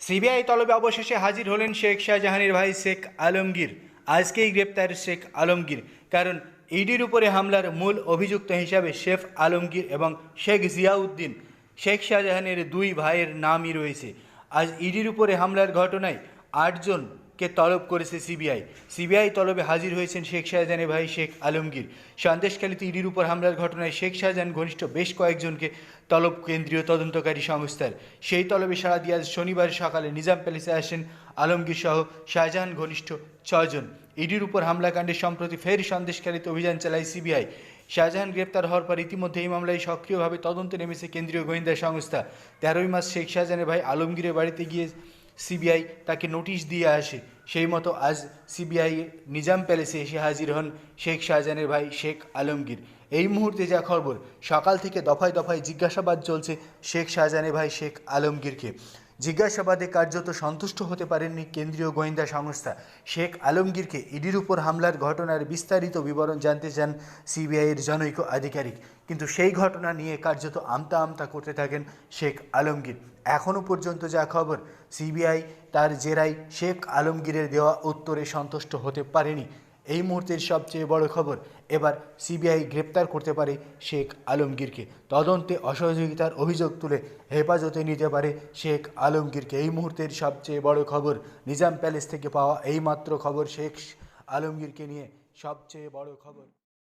CBI তলবে অবশেষে হাজির হলেন শেখ শাহজাহানের ভাই শেখ আলমগীর। আজকেই গ্রেপ্তার শেখ আলমগীর, কারণ ইডির উপরে হামলার মূল অভিযুক্ত হিসাবে শেখ আলমগীর এবং শেখ জিয়াউদ্দিন, শেখ শাহজাহানের দুই ভাইয়ের নামই রয়েছে। আজ ইডির উপরে হামলার ঘটনায় 8জনকে তলব করেছে সিবিআই। সিবিআই তলবে হাজির হয়েছেন শেখ শাহজাহানের ভাই শেখ আলমগীর। সন্দেশখালীতে ইডির উপর হামলার ঘটনায় শেখ শাহজাহান ঘনিষ্ঠ বেশ কয়েকজনকে তলব কেন্দ্রীয় তদন্তকারী সংস্থার। সেই তলবে সাড়া দিয়ে আজ শনিবার সকালে নিজাম প্যালেসে আসেন আলমগীর সহ শাহজাহান ঘনিষ্ঠ 6জন। ইডির উপর হামলাকাণ্ডে সম্প্রতি ফের সন্দেশখালীতে অভিযান চালায় সিবিআই। শাহজাহান গ্রেপ্তার হওয়ার পর ইতিমধ্যে এই মামলায় সক্রিয়ভাবে তদন্তে নেমেছে কেন্দ্রীয় গোয়েন্দা সংস্থা। 13ই মার্চ শেখ শাহজাহানের ভাই আলমগীরের বাড়িতে গিয়ে সিবিআই তাকে নোটিশ দিয়ে আসে। সেই মতো আজ সিবিআই নিজাম প্যালেসে এসে হাজির হন শেখ শাহজাহানের ভাই শেখ আলমগীর। এই মুহূর্তে যা খবর, সকাল থেকে দফায় দফায় জিজ্ঞাসাবাদ চলছে শেখ শাহজাহানের ভাই শেখ আলমগীরকে। জিজ্ঞাসাবাদে কার্যত সন্তুষ্ট হতে পারেননি কেন্দ্রীয় গোয়েন্দা সংস্থা। শেখ আলমগীরকে ইডির উপর হামলার ঘটনার বিস্তারিত বিবরণ জানতে চান সিবিআইয়ের জনৈক আধিকারিক, কিন্তু সেই ঘটনা নিয়ে কার্যত আমতা আমতা করতে থাকেন শেখ আলমগীর। এখনও পর্যন্ত যা খবর, সিবিআই তার জেরায় শেখ আলমগীরের দেওয়া উত্তরে সন্তুষ্ট হতে পারেনি। এই মুহূর্তের সবচেয়ে বড় খবর, এবার সিবিআই গ্রেপ্তার করতে পারে শেখ আলমগীরকে। তদন্তে অসহযোগিতার অভিযোগ তুলে হেফাজতে নিতে পারে শেখ আলমগীরকে। এই মুহূর্তের সবচেয়ে বড় খবর, নিজাম প্যালেস থেকে পাওয়া এইমাত্র খবর শেখ আলমগীরকে নিয়ে সবচেয়ে বড় খবর।